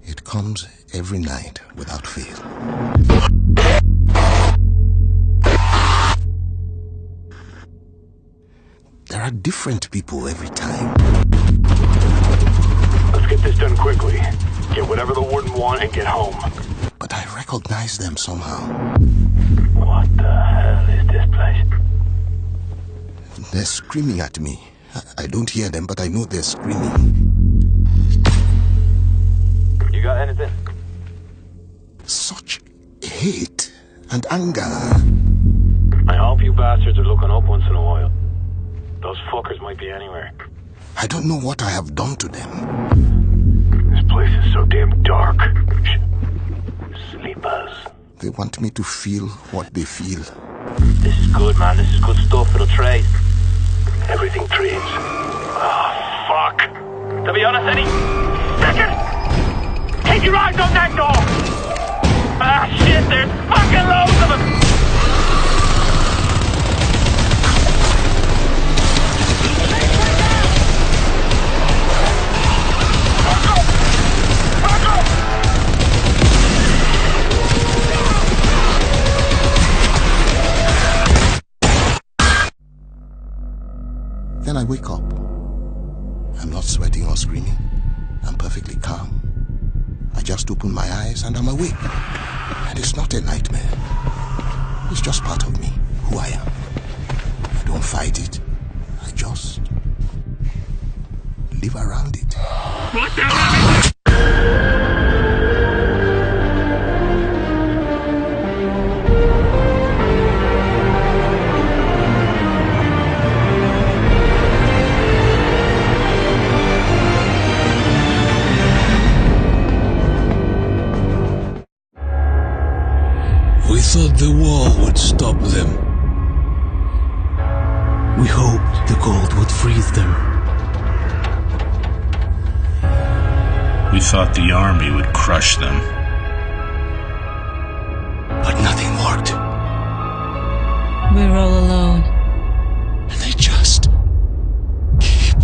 It comes every night without fail. There are different people every time. Let's get this done quickly. Get whatever the warden wants and get home. But I recognize them somehow. What the hell is this place? They're screaming at me. I don't hear them, but I know they're screaming. You got anything? Such hate and anger. I hope you bastards are looking up once in a while. Those fuckers might be anywhere. I don't know what I have done to them. This place is so damn dark. Sleepers. They want me to feel what they feel. This is good, man. This is good stuff. It'll trade. Everything trades. Oh, fuck. To be honest, any second, keep your eyes on that door. Ah, shit, there's fucking loads of them. Then I wake up. I'm not sweating or screaming. I'm perfectly calm. I just open my eyes and I'm awake. And it's not a nightmare. It's just part of me, who I am. I don't fight it. I just live around it. What the hell? We thought the wall would stop them. We hoped the cold would freeze them. We thought the army would crush them. But nothing worked. We're all alone. And they just keep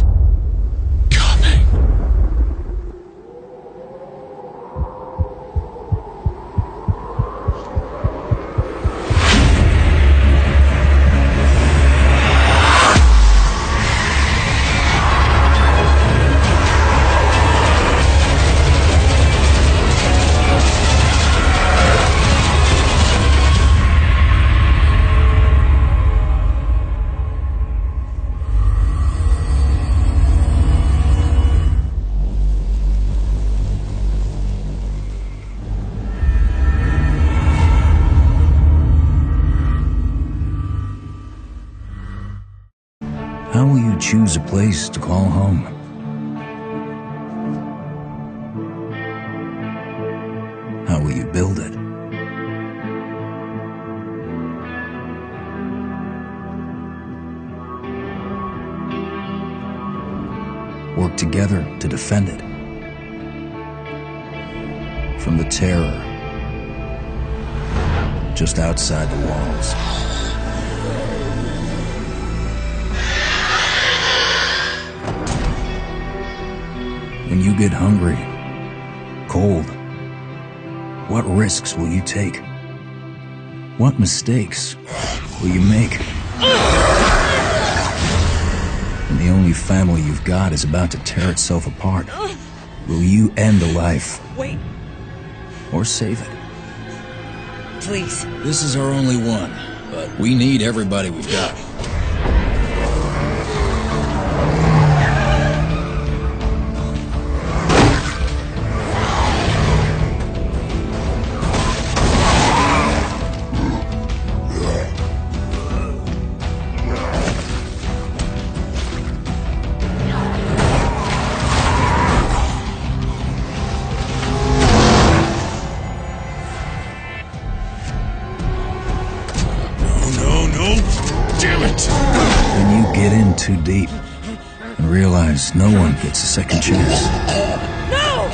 coming. How will you choose a place to call home? How will you build it? Work together to defend it from the terror just outside the walls. When you get hungry, cold, what risks will you take? What mistakes will you make? When the only family you've got is about to tear itself apart, will you end a life? Wait, Or save it? please. This is our only one, but we need everybody we've got. Too deep and realize no one gets a second chance. No!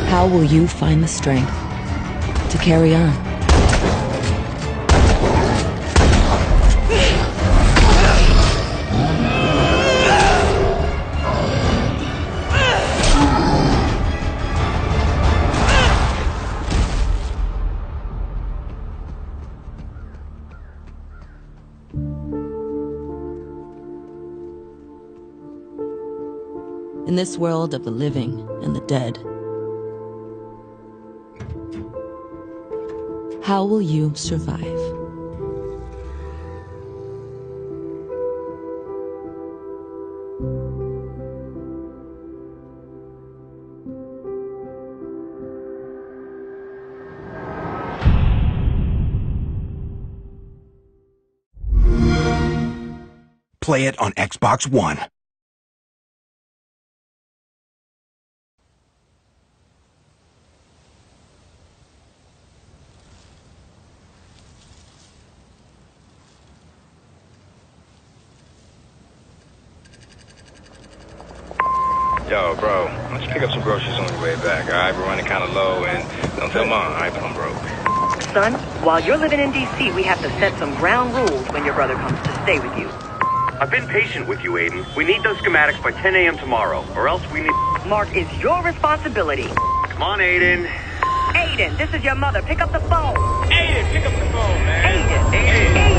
How will you find the strength to carry on? in this world of the living and the dead. How will you survive? Play it on Xbox One. Yo, bro, why don't you pick up some groceries on your way back, alright? We're running kind of low, and don't tell Mom, alright, but I'm broke. Son, while you're living in D.C., we have to set some ground rules when your brother comes to stay with you. I've been patient with you, Aiden. We need those schematics by 10 a.m. tomorrow, or else we need... Mark, it's your responsibility. Come on, Aiden. Aiden, this is your mother. Pick up the phone. Aiden, pick up the phone, man. Aiden.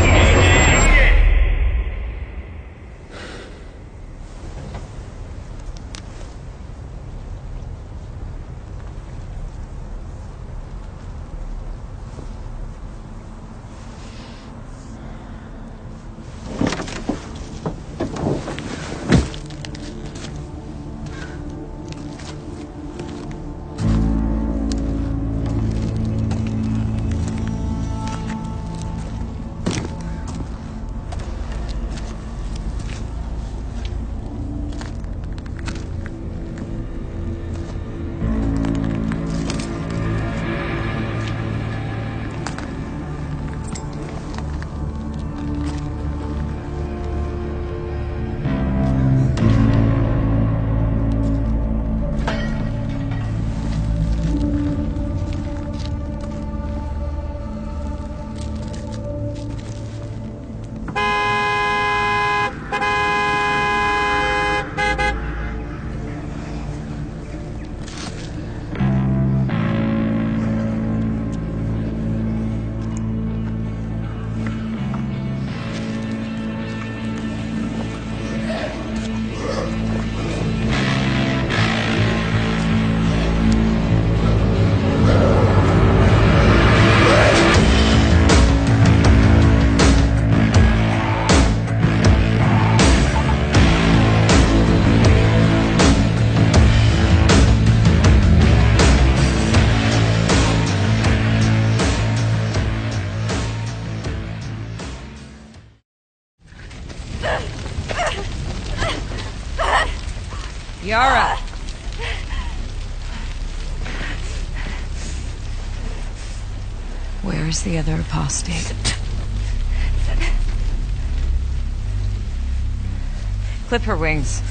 Yara! Where is the other apostate? Clip her wings.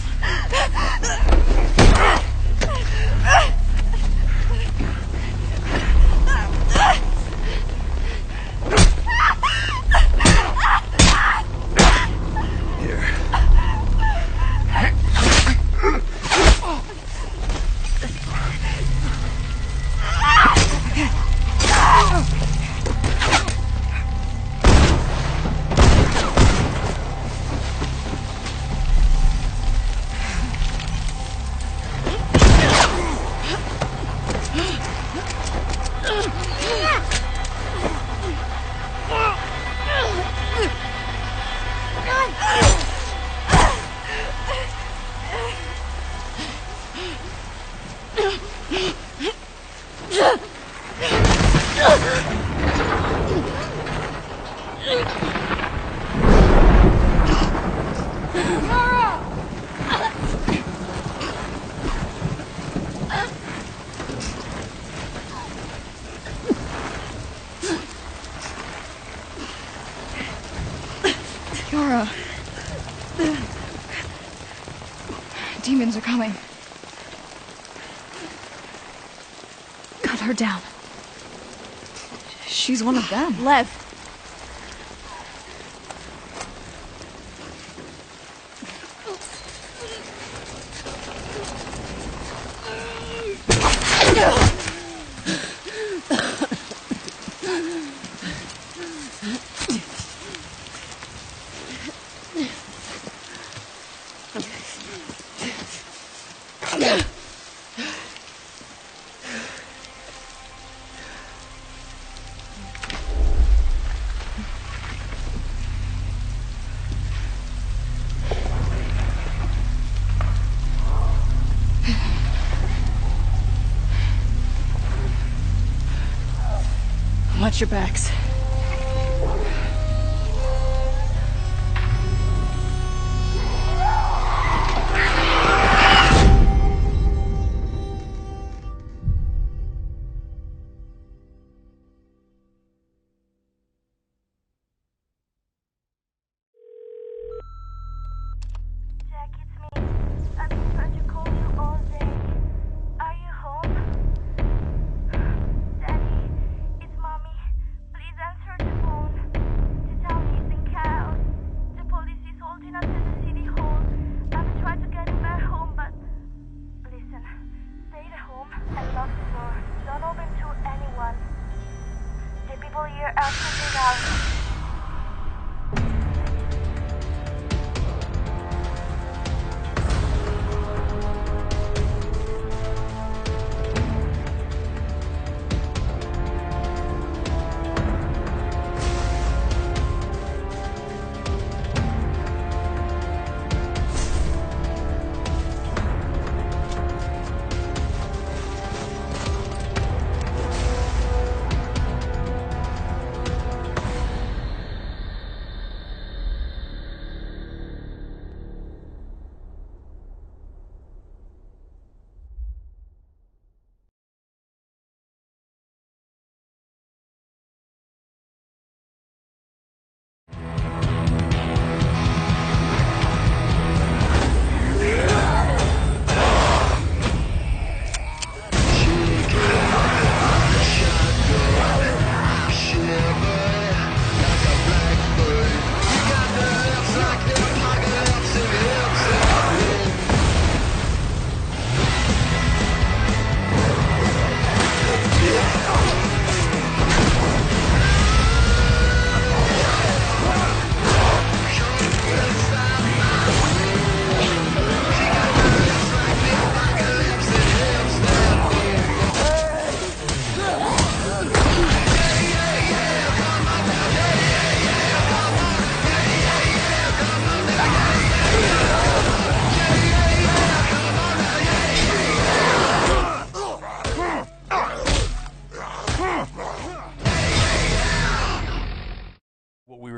Yara. Demons are coming. Cut her down. She's one of them. Lev. Watch your backs.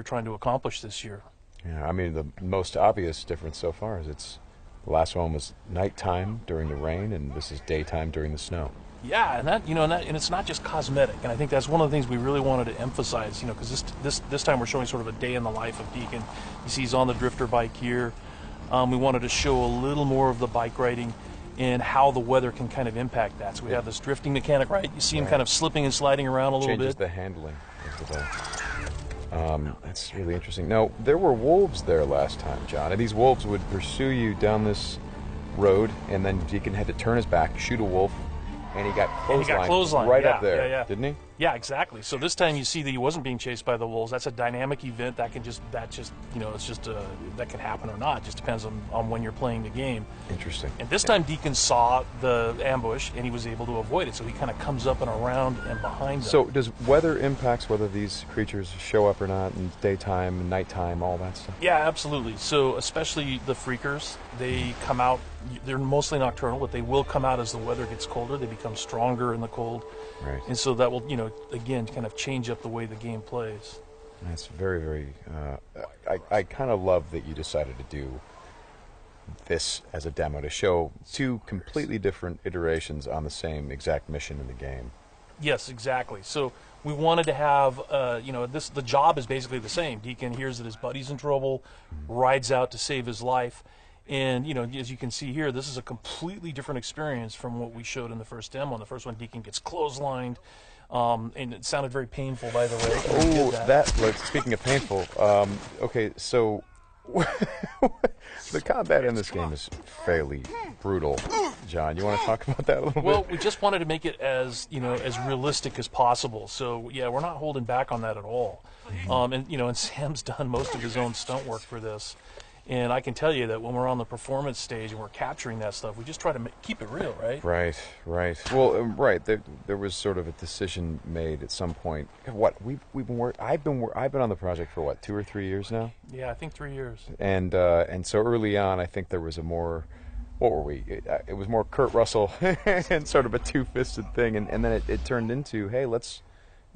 Trying to accomplish this year. Yeah, I mean, the most obvious difference so far is the last one was nighttime during the rain, and this is daytime during the snow. Yeah, and that and it's not just cosmetic, and I think that's one of the things we really wanted to emphasize. Because this time we're showing sort of a day in the life of Deacon. You see, he's on the drifter bike here. We wanted to show a little more of the bike riding and how the weather can kind of impact that. So we have this drifting mechanic, right? You see him kind of slipping and sliding around a little bit. Changes the handling of the bike. That's really interesting. Now, there were wolves there last time, John, and these wolves would pursue you down this road, and then Deacon had to turn his back, shoot a wolf, and he got clotheslined right up there, didn't he? Yeah, exactly. So this time you see that he wasn't being chased by the wolves. That's a dynamic event that can just that can happen or not. It just depends on when you're playing the game. Interesting. And this time Deacon saw the ambush and he was able to avoid it. So he kind of comes up and around and behind them. So does weather impacts whether these creatures show up or not in daytime, nighttime, all that stuff? Yeah, absolutely. So especially the freakers, they come out. They're mostly nocturnal, but they will come out as the weather gets colder. They become stronger in the cold. Right. And so that will, again, kind of change up the way the game plays. That's very, very... I kind of love that you decided to do this as a demo, to show two completely different iterations on the same exact mission in the game. Yes, exactly. So we wanted to have, the job is basically the same. Deacon hears that his buddy's in trouble, rides out to save his life. And, as you can see here, this is a completely different experience from what we showed in the first demo. In the first one, Deacon gets clotheslined, and it sounded very painful, by the way. Oh, speaking of painful, okay, so the combat in this game is fairly brutal. John, you want to talk about that a little bit? Well, we just wanted to make it as realistic as possible. So, yeah, we're not holding back on that at all. And Sam's done most of his own stunt work for this. And I can tell you that when we're on the performance stage and we're capturing that stuff, we just try to keep it real, right? Right. Well, right. There was sort of a decision made at some point. What I've been on the project for 2 or 3 years now. Yeah, I think 3 years. And so early on, I think there was a more. What were we? It was more Kurt Russell and sort of a two-fisted thing, and then it turned into, hey, let's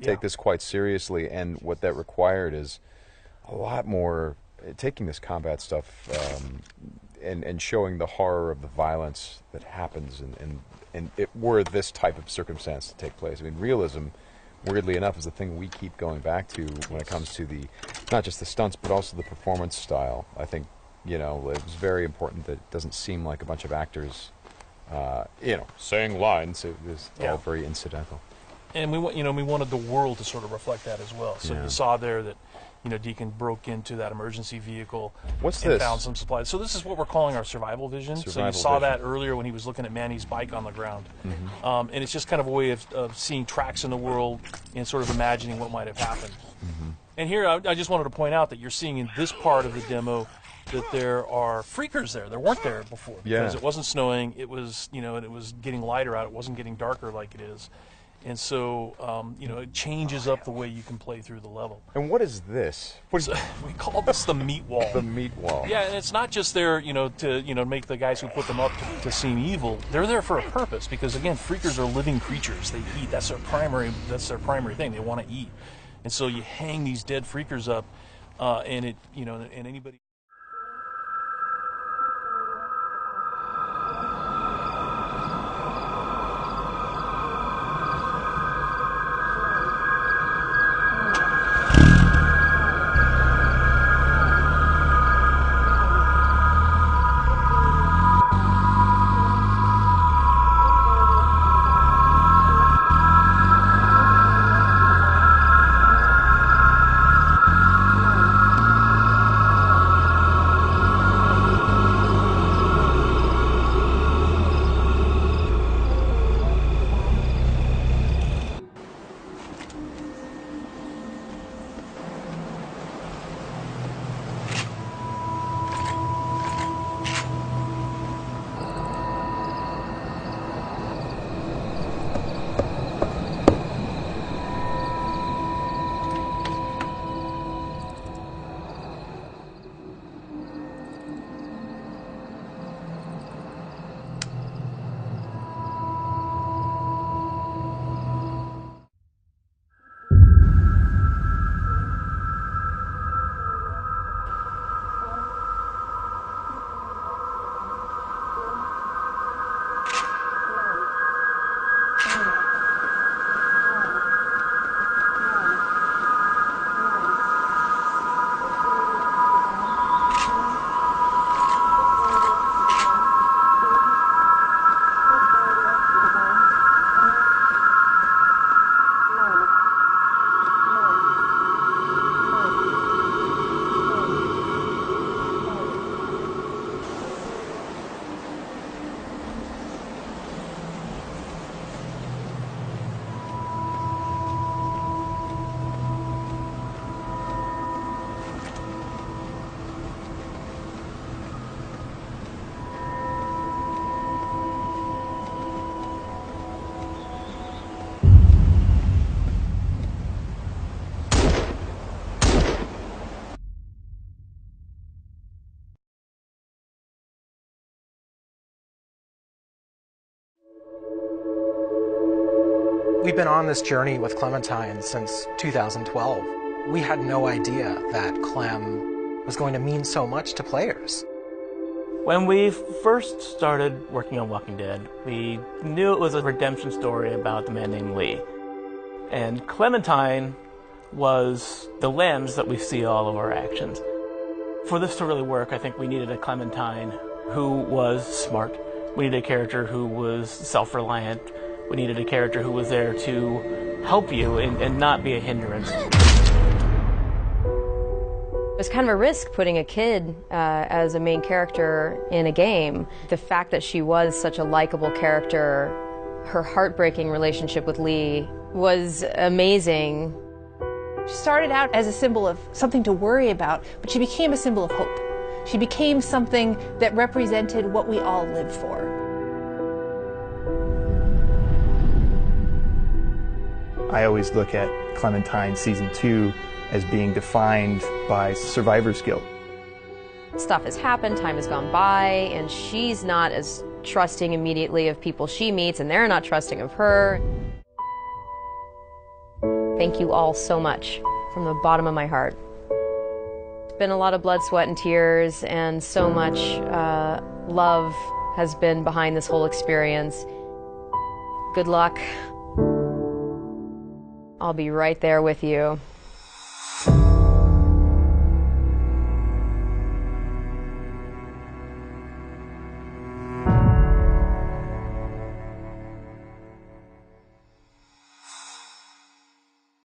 take this quite seriously, and what that required is a lot more taking this combat stuff and showing the horror of the violence that happens and it were this type of circumstance to take place. I mean, realism, weirdly enough, is the thing we keep going back to when it comes to the, not just the stunts, but also the performance style. I think, you know, it was very important that it doesn't seem like a bunch of actors, you know, saying lines. It was all very incidental. And we wanted the world to sort of reflect that as well. So you saw there that, you know, Deacon broke into that emergency vehicle and found some supplies. So this is what we're calling our survival vision. So you saw that earlier when he was looking at Manny's bike on the ground. And it's just kind of a way of seeing tracks in the world and sort of imagining what might have happened. And here I just wanted to point out that you're seeing in this part of the demo that there are freakers there. There weren't there before because it wasn't snowing. It was, you know, and it was getting lighter out. It wasn't getting darker like it is. And so, you know, it changes up the way you can play through the level. And what is this? So, we call this the meat wall. The meat wall. Yeah, and it's not just there, you know, to, you know, make the guys who put them up to seem evil. They're there for a purpose because, again, freakers are living creatures. They eat. That's their primary thing. They want to eat. And so you hang these dead freakers up, and it, you know, and anybody. We've been on this journey with Clementine since 2012. We had no idea that Clem was going to mean so much to players. When we first started working on Walking Dead, we knew it was a redemption story about the man named Lee. And Clementine was the lens that we see all of our actions. For this to really work, I think we needed a Clementine who was smart. We needed a character who was self-reliant. We needed a character who was there to help you and not be a hindrance. It was kind of a risk putting a kid as a main character in a game. The fact that she was such a likable character, her heartbreaking relationship with Lee was amazing. She started out as a symbol of something to worry about, but she became a symbol of hope. She became something that represented what we all live for. I always look at Clementine Season 2 as being defined by survivor's guilt. Stuff has happened, time has gone by, and she's not as trusting immediately of people she meets, and they're not trusting of her. Thank you all so much from the bottom of my heart. It's been a lot of blood, sweat, and tears, and so much love has been behind this whole experience. Good luck. I'll be right there with you.